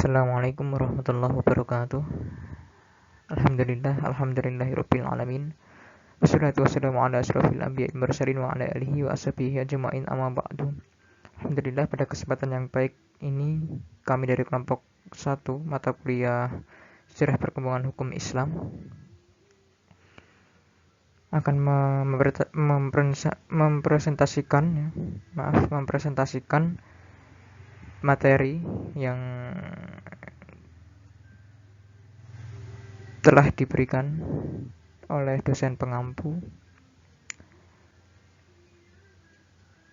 Assalamualaikum warahmatullahi wabarakatuh. Alhamdulillahirabbil alamin. Wassalatu wassalamu ala asrofil anbiya'i wal mursalin wa ala alihi wa ashabihi ajma'in amma ba'du. Alhamdulillah, pada kesempatan yang baik ini kami dari kelompok 1 mata kuliah Sejarah Perkembangan Hukum Islam akan mempresentasikan materi yang telah diberikan oleh dosen pengampu.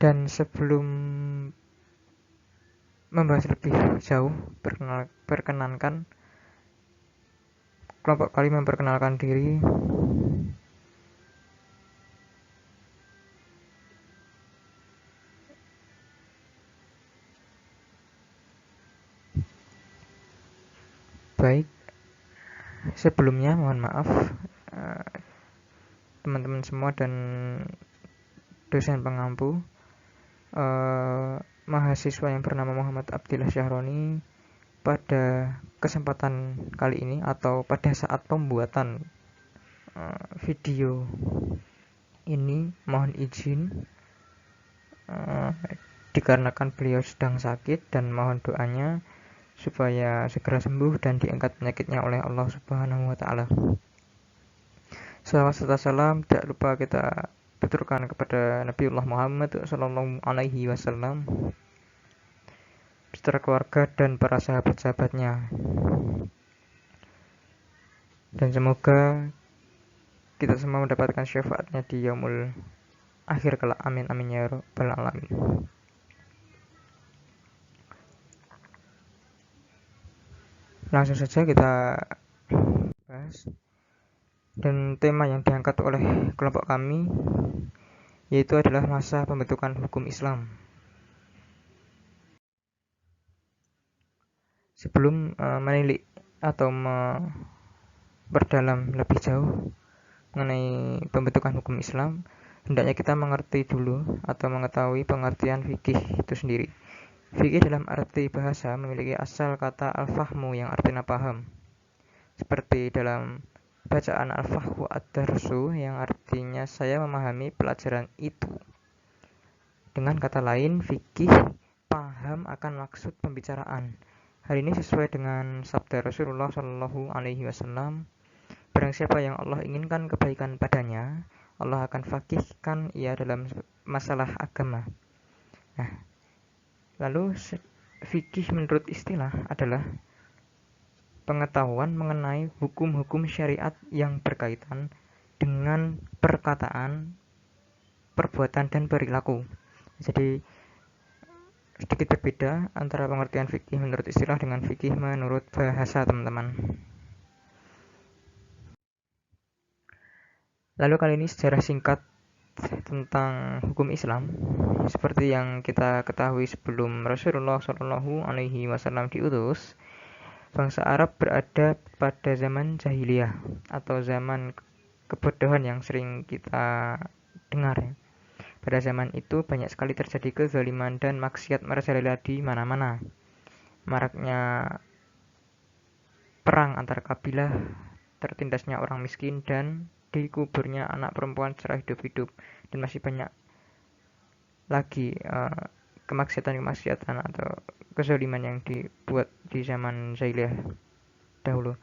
Dan sebelum membahas lebih jauh, perkenankan kelompok kali memperkenalkan diri. Baik, sebelumnya mohon maaf teman-teman semua dan dosen pengampu. Mahasiswa yang bernama Muhammad Abdillah Syahroni pada kesempatan kali ini atau pada saat pembuatan video ini mohon izin dikarenakan beliau sedang sakit, dan mohon doanya supaya segera sembuh dan diangkat penyakitnya oleh Allah Subhanahu wa taala. Salawat serta salam tidak lupa kita tuturkan kepada Nabiullah Muhammad sallallahu alaihi wasallam beserta keluarga dan para sahabat-sahabatnya. Dan semoga kita semua mendapatkan syafaatnya di yaumul akhir kelak. Amin amin ya rabbal alamin. Langsung saja kita bahas. Dan tema yang diangkat oleh kelompok kami yaitu adalah masa pembentukan hukum Islam. Sebelum menilik atau berdalam lebih jauh mengenai pembentukan hukum Islam, hendaknya kita mengerti dulu atau mengetahui pengertian fikih itu sendiri. Fikih dalam arti bahasa memiliki asal kata al-fahmu yang artinya paham. Seperti dalam bacaan al-fahwu ad-darsu yang artinya saya memahami pelajaran itu. Dengan kata lain, fikih paham akan maksud pembicaraan. Hal ini sesuai dengan sabda Rasulullah Shallallahu Alaihi Wasallam. Barang siapa yang Allah inginkan kebaikan padanya, Allah akan faqihkan ia dalam masalah agama. Nah, lalu fikih menurut istilah adalah pengetahuan mengenai hukum-hukum syariat yang berkaitan dengan perkataan, perbuatan, dan perilaku. Jadi sedikit berbeda antara pengertian fikih menurut istilah dengan fikih menurut bahasa, teman-teman. Lalu kali ini sejarah singkat tentang hukum Islam. Seperti yang kita ketahui, sebelum Rasulullah Shallallahu Alaihi Wasallam diutus, bangsa Arab berada pada zaman jahiliyah atau zaman kebodohan yang sering kita dengar. Pada zaman itu banyak sekali terjadi kezaliman dan maksiat merajalela di mana-mana. Maraknya perang antar kabilah, tertindasnya orang miskin, dan dikuburnya anak perempuan secara hidup-hidup, dan masih banyak lagi kemaksiatan atau kezaliman yang dibuat di zaman jahiliyah dahulu.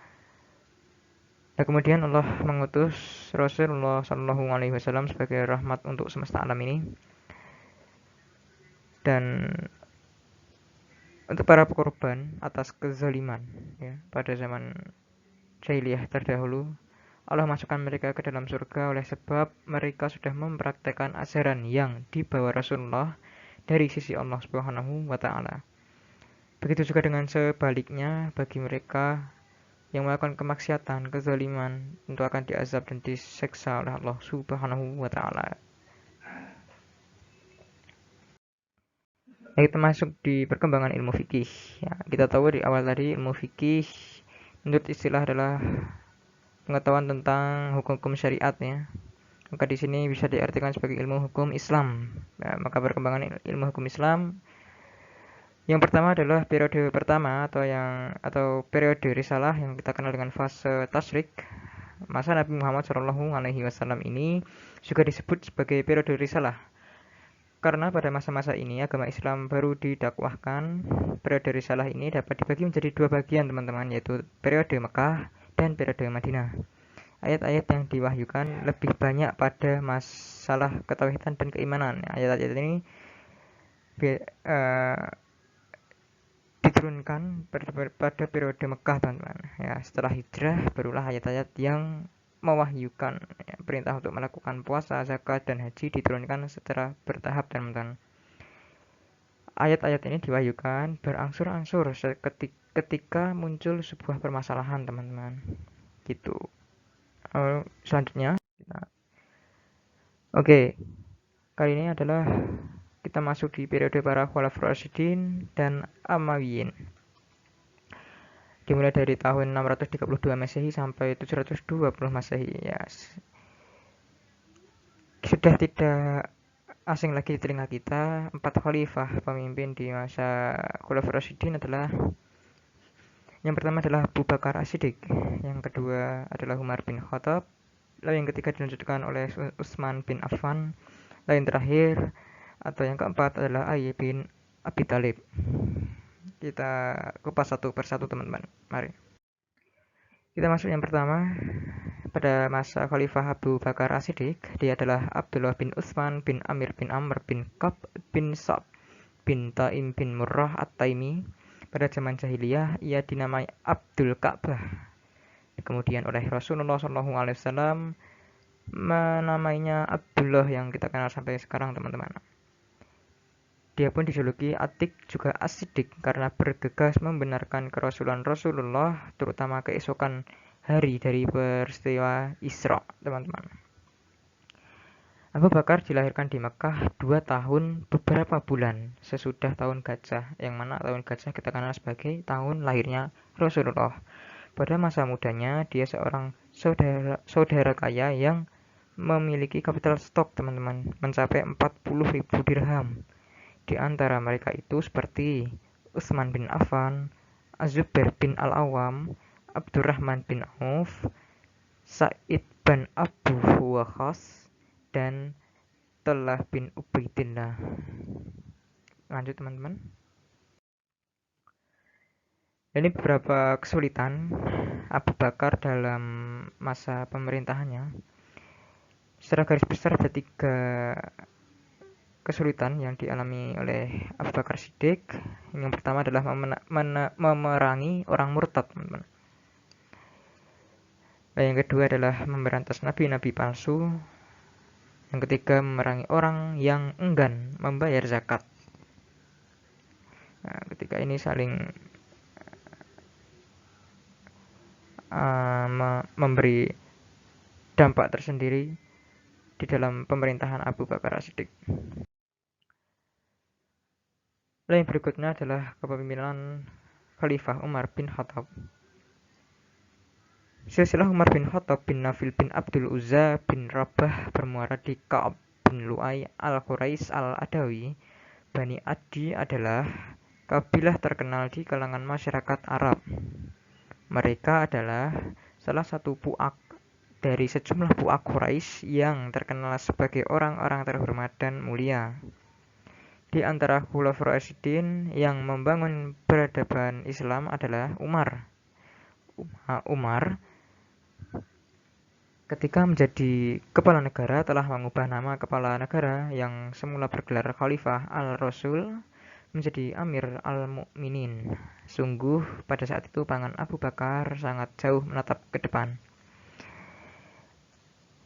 Nah, kemudian Allah mengutus Rasulullah Shallallahu Alaihi Wasallam sebagai rahmat untuk semesta alam ini. Dan untuk para korban atas kezaliman pada zaman jahiliyah terdahulu, Allah masukkan mereka ke dalam surga oleh sebab mereka sudah mempraktekkan ajaran yang dibawa Rasulullah dari sisi Allah Subhanahu wa taala. Begitu juga dengan sebaliknya bagi mereka yang melakukan kemaksiatan, kezaliman, tentu akan diazab dan diseksa oleh Allah Subhanahu wa taala. Nah, kita masuk di perkembangan ilmu fikih. Ya, kita tahu di awal tadi ilmu fikih menurut istilah adalah pengetahuan tentang hukum-hukum syariat ya. Maka di sini bisa diartikan sebagai ilmu hukum Islam. Nah, maka perkembangan ilmu hukum Islam Yang pertama adalah periode pertama atau periode risalah yang kita kenal dengan fase tasyrik. Masa Nabi Muhammad SAW ini juga disebut sebagai periode risalah. Karena pada masa-masa ini agama Islam baru didakwahkan, periode risalah ini dapat dibagi menjadi dua bagian teman-teman, yaitu periode Mekah dan periode Madinah. Ayat-ayat yang diwahyukan lebih banyak pada masalah ketauhidan dan keimanan. Ayat-ayat ini diturunkan pada periode Mekah teman-teman. Ya, setelah hijrah barulah ayat-ayat yang mewahyukan perintah untuk melakukan puasa, zakat, dan haji diturunkan secara bertahap teman-teman. Ayat-ayat ini diwahyukan berangsur-angsur ketika muncul sebuah permasalahan teman-teman. Gitu. Selanjutnya, oke, kali ini adalah kita masuk di periode para Khulafaur Rasyidin dan Amawiyin. Dimulai dari tahun 632 Masehi sampai 720 Masehi. Ya, sudah tidak asing lagi di telinga kita, 4 khalifah pemimpin di masa Khulafaur Rasyidin adalah yang pertama adalah Abu Bakar As-Siddiq, yang kedua adalah Umar bin Khattab, lalu yang ketiga dilanjutkan oleh Utsman bin Affan, lalu yang terakhir atau yang keempat adalah Ali bin Abi Thalib. Kita kupas satu persatu teman-teman. Mari. Kita masuk yang pertama. Pada masa Khalifah Abu Bakar As-Siddiq, dia adalah Abdullah bin Utsman bin Amir bin Amr bin Ka'b bin Sa'b bin Taim bin Murrah At-Taimi. Pada zaman jahiliyah, ia dinamai Abdul Ka'bah. Kemudian oleh Rasulullah SAW menamainya Abdullah yang kita kenal sampai sekarang teman-teman. Dia pun dijuluki Atik juga As-Siddiq karena bergegas membenarkan kerasulan Rasulullah, terutama keesokan hari dari peristiwa Isra, teman-teman. Abu Bakar dilahirkan di Mekah 2 tahun beberapa bulan sesudah tahun gajah, yang mana tahun gajah kita kenal sebagai tahun lahirnya Rasulullah. Pada masa mudanya, dia seorang saudara kaya yang memiliki kapital stok, teman-teman, mencapai 40.000 dirham. Di antara mereka itu seperti Utsman bin Affan, Az-Zubair bin Al-Awwam, Abdurrahman bin Auf, Sa'id bin Abu Waqqas, dan Talha bin Ubaidillah. Lanjut teman-teman. Ini beberapa kesulitan Abu Bakar dalam masa pemerintahannya. Secara garis besar ada 3 kesulitan yang dialami oleh Abu Bakar Siddiq. Yang pertama adalah memerangi orang murtad, teman-teman. Yang kedua adalah memberantas nabi-nabi palsu. Yang ketiga, memerangi orang yang enggan membayar zakat. Nah, ketika ini saling memberi dampak tersendiri di dalam pemerintahan Abu Bakar As-Siddiq. Lalu yang berikutnya adalah kepemimpinan Khalifah Umar bin Khattab. Silsilah Umar bin Khattab bin Nafil bin Abdul Uzza bin Rabah bermuara di Ka'ab bin Lu'ay al-Quraish al-Adawi. Bani Adi adalah kabilah terkenal di kalangan masyarakat Arab. Mereka adalah salah satu puak dari sejumlah puak Quraisy yang terkenal sebagai orang-orang terhormat dan mulia. Di antara Khulafaur Rasyidin yang membangun peradaban Islam adalah Umar. Ketika menjadi kepala negara telah mengubah nama kepala negara yang semula bergelar Khalifah al-Rasul menjadi Amir al-Mu'minin. Sungguh pada saat itu pandangan Abu Bakar sangat jauh menatap ke depan.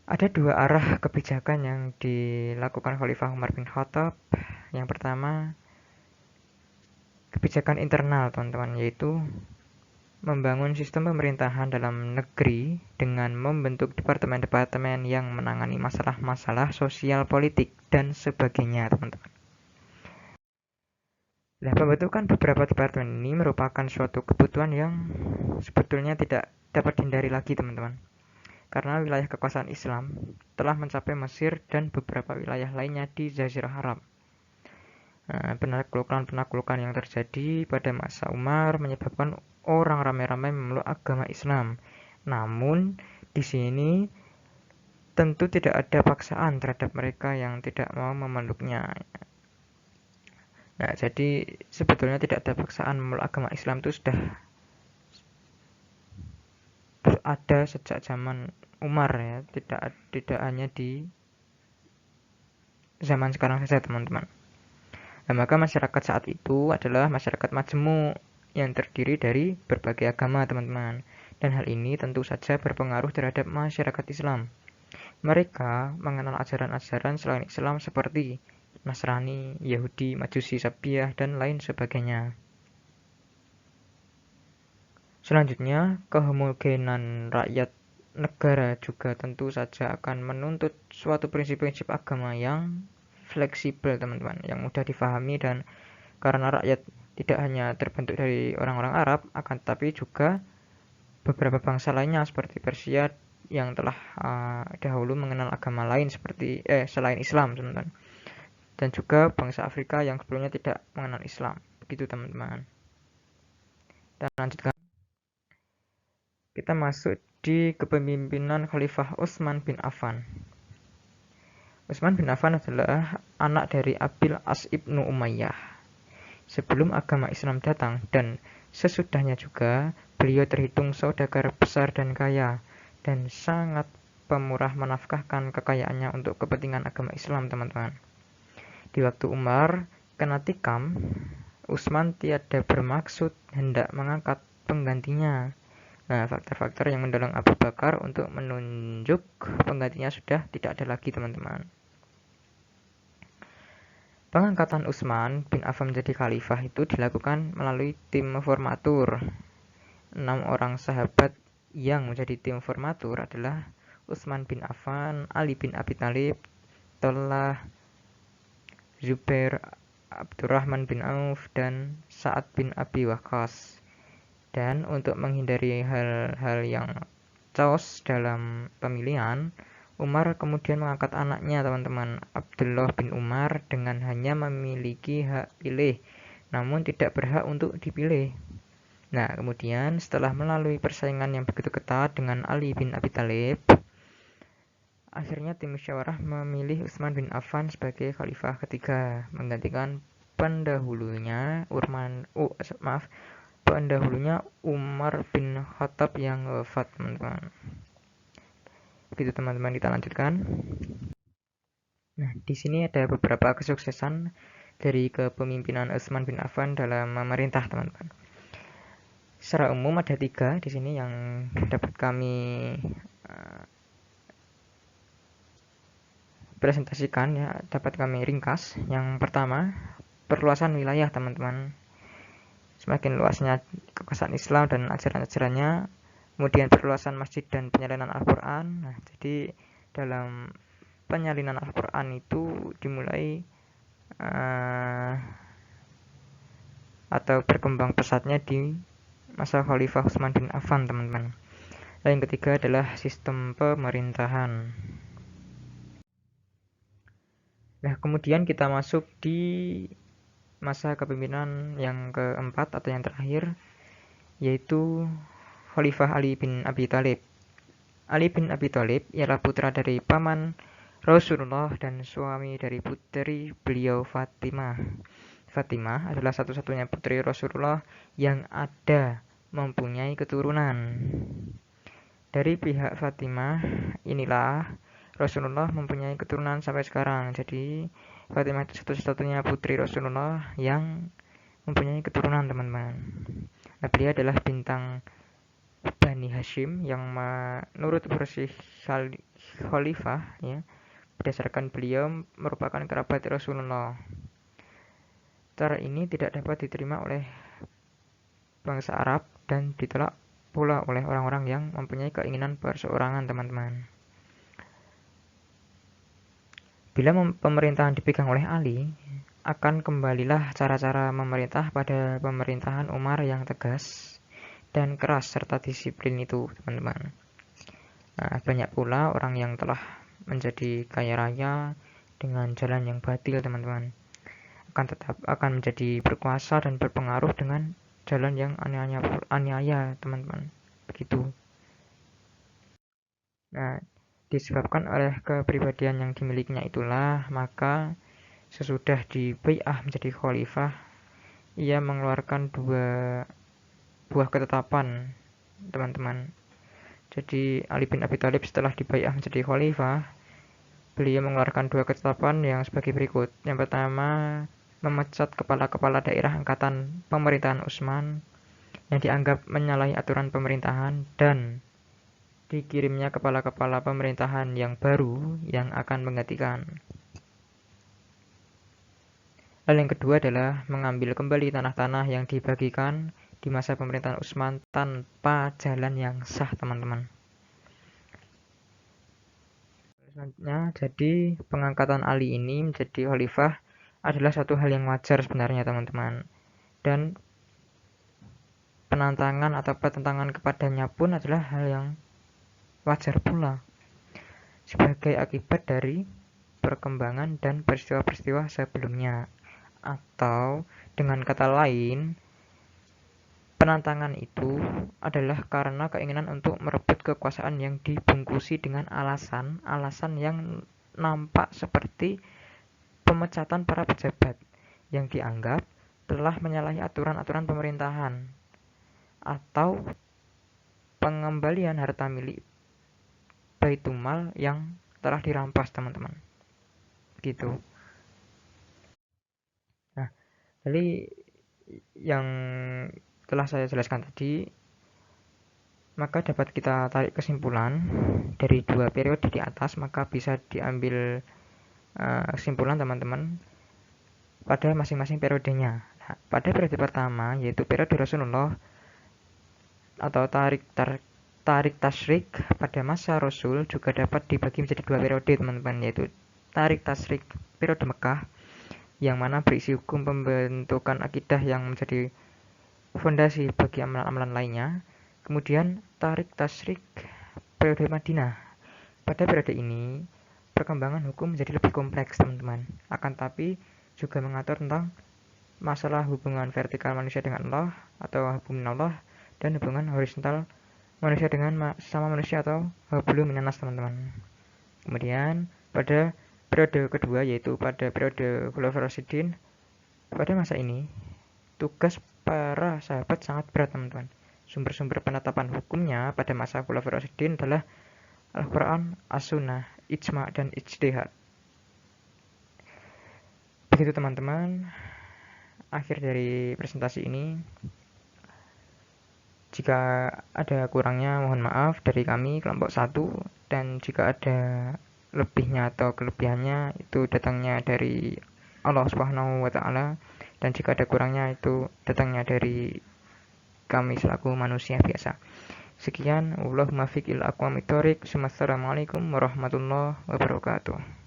Ada 2 arah kebijakan yang dilakukan Khalifah Umar bin Khattab. Yang pertama, kebijakan internal, teman-teman, yaitu membangun sistem pemerintahan dalam negeri dengan membentuk departemen-departemen yang menangani masalah-masalah sosial, politik, dan sebagainya, teman-teman. Nah, pembentukan beberapa departemen ini merupakan suatu kebutuhan yang sebetulnya tidak dapat dihindari lagi, teman-teman. Karena wilayah kekuasaan Islam telah mencapai Mesir dan beberapa wilayah lainnya di Jazirah Arab. Penaklukan-penaklukan yang terjadi pada masa Umar menyebabkan orang ramai-ramai memeluk agama Islam. Namun, di sini tentu tidak ada paksaan terhadap mereka yang tidak mau memeluknya. Nah, jadi sebetulnya tidak ada paksaan memeluk agama Islam itu sudah ada sejak zaman Umar ya, tidak hanya di zaman sekarang saja, teman-teman. Nah, maka masyarakat saat itu adalah masyarakat majemuk yang terdiri dari berbagai agama, teman-teman. Dan hal ini tentu saja berpengaruh terhadap masyarakat Islam. Mereka mengenal ajaran-ajaran selain Islam seperti Nasrani, Yahudi, Majusi, Sabiah, dan lain sebagainya. Selanjutnya, kehomogenan rakyat negara juga tentu saja akan menuntut suatu prinsip-prinsip agama yang fleksibel, teman-teman, yang mudah difahami, dan karena rakyat tidak hanya terbentuk dari orang-orang Arab, akan tetapi juga beberapa bangsa lainnya seperti Persia yang telah dahulu mengenal agama lain seperti selain Islam, teman-teman, dan juga bangsa Afrika yang sebelumnya tidak mengenal Islam. Begitu, teman-teman. Kita lanjutkan. Kita masuk di kepemimpinan Khalifah Utsman bin Affan. Utsman bin Affan adalah anak dari Abil As ibnu Umayyah. Sebelum agama Islam datang dan sesudahnya juga, beliau terhitung saudagar besar dan kaya, dan sangat pemurah menafkahkan kekayaannya untuk kepentingan agama Islam, teman-teman. Di waktu Umar kena tikam, Utsman tiada bermaksud hendak mengangkat penggantinya. Nah, faktor-faktor yang mendorong Abu Bakar untuk menunjuk penggantinya sudah tidak ada lagi, teman-teman. Pengangkatan Utsman bin Affan menjadi khalifah itu dilakukan melalui tim formatur. 6 orang sahabat yang menjadi tim formatur adalah Utsman bin Affan, Ali bin Abi Thalib, Talha, Zubair, Abdurrahman bin Auf, dan Sa'ad bin Abi Waqqas. Dan untuk menghindari hal-hal yang chaos dalam pemilihan, Umar kemudian mengangkat anaknya, teman-teman, Abdullah bin Umar, dengan hanya memiliki hak pilih, namun tidak berhak untuk dipilih. Nah, kemudian setelah melalui persaingan yang begitu ketat dengan Ali bin Abi Thalib, akhirnya tim musyawarah memilih Utsman bin Affan sebagai khalifah ketiga, menggantikan pendahulunya Umar bin Khattab yang wafat, teman-teman. Begitu, teman-teman, kita lanjutkan. Nah, di sini ada beberapa kesuksesan dari kepemimpinan Utsman bin Affan dalam memerintah, teman-teman. Secara umum ada 3 di sini yang dapat kami presentasikan ya, dapat kami ringkas. Yang pertama, perluasan wilayah, teman-teman. Semakin luasnya kekuasaan Islam dan ajaran-ajarannya, kemudian perluasan masjid dan penyalinan Al-Quran. Nah, jadi dalam penyalinan Al-Quran itu dimulai atau berkembang pesatnya di masa Khalifah Utsman bin Affan, teman-teman. Yang ketiga adalah sistem pemerintahan. Nah, kemudian kita masuk di masa kepemimpinan yang keempat atau yang terakhir, yaitu Khalifah Ali bin Abi Thalib. Ali bin Abi Thalib ialah putra dari paman Rasulullah dan suami dari putri beliau, Fatimah. Fatimah adalah satu-satunya putri Rasulullah yang ada mempunyai keturunan. Dari pihak Fatimah inilah Rasulullah mempunyai keturunan sampai sekarang. Jadi Fatimah itu satu-satunya putri Rasulullah yang mempunyai keturunan, teman-teman. Nah, beliau adalah bintang Bani Hashim yang menurut versi Khalifah ya, berdasarkan beliau merupakan kerabat Rasulullah. Cara ini tidak dapat diterima oleh bangsa Arab dan ditolak pula oleh orang-orang yang mempunyai keinginan perseorangan, teman-teman. Bila pemerintahan dipegang oleh Ali, akan kembalilah cara-cara memerintah pada pemerintahan Umar yang tegas dan keras serta disiplin itu, teman-teman. Nah, banyak pula orang yang telah menjadi kaya raya dengan jalan yang batil, teman-teman. akan menjadi berkuasa dan berpengaruh dengan jalan yang aniaya, teman-teman. Begitu. Nah, disebabkan oleh kepribadian yang dimilikinya itulah, maka sesudah dibai'ah menjadi khalifah, ia mengeluarkan dua buah ketetapan, teman-teman. Jadi Ali bin Abi Thalib setelah dibai'ah menjadi khalifah, beliau mengeluarkan dua ketetapan yang sebagai berikut. Yang pertama, memecat kepala-kepala daerah angkatan pemerintahan Utsman yang dianggap menyalahi aturan pemerintahan dan dikirimnya kepala-kepala pemerintahan yang baru yang akan menggantikan. Hal yang kedua adalah mengambil kembali tanah-tanah yang dibagikan di masa pemerintahan Utsman tanpa jalan yang sah, teman-teman. Selanjutnya, jadi pengangkatan Ali ini menjadi khalifah adalah satu hal yang wajar sebenarnya, teman-teman. Dan penantangan atau pertentangan kepadanya pun adalah hal yang wajar pula sebagai akibat dari perkembangan dan peristiwa-peristiwa sebelumnya. Atau dengan kata lain, penantangan itu adalah karena keinginan untuk merebut kekuasaan yang dibungkusi dengan alasan yang nampak seperti pemecatan para pejabat yang dianggap telah menyalahi aturan-aturan pemerintahan atau pengembalian harta milik Baitulmal yang telah dirampas, teman-teman. Gitu. Nah, jadi yang telah saya jelaskan tadi, maka dapat kita tarik kesimpulan dari dua periode di atas, maka bisa diambil kesimpulan, teman-teman, pada masing-masing periodenya. Nah, pada periode pertama, yaitu periode Rasulullah atau tarik tasyrik pada masa Rasul juga dapat dibagi menjadi dua periode, teman-teman, yaitu tarik tasyrik periode Mekah yang mana berisi hukum pembentukan akidah yang menjadi fondasi bagi amalan-amalan lainnya. Kemudian tarik tasyrik periode Madinah. Pada periode ini perkembangan hukum menjadi lebih kompleks, teman-teman, akan tapi juga mengatur tentang masalah hubungan vertikal manusia dengan Allah atau hubungan Allah dan hubungan horizontal manusia dengan sesama manusia atau hablum minanas, teman-teman. Kemudian pada periode kedua, yaitu pada periode Khulafaur Rasyidin, pada masa ini tugas para sahabat sangat berat, teman-teman. Sumber-sumber penetapan hukumnya pada masa Khulafaur Rasyidin adalah Al-Quran, As-Sunnah, Ijma' dan Ijtihad. Begitu, teman-teman, akhir dari presentasi ini. Jika ada kurangnya mohon maaf dari kami kelompok 1, dan jika ada lebihnya atau kelebihannya itu datangnya dari Allah Subhanahu wa taala, dan jika ada kurangnya itu datangnya dari kami selaku manusia biasa. Sekian, Allahumma fiqil aqwamit thoriq. Assalamualaikum warahmatullahi wabarakatuh.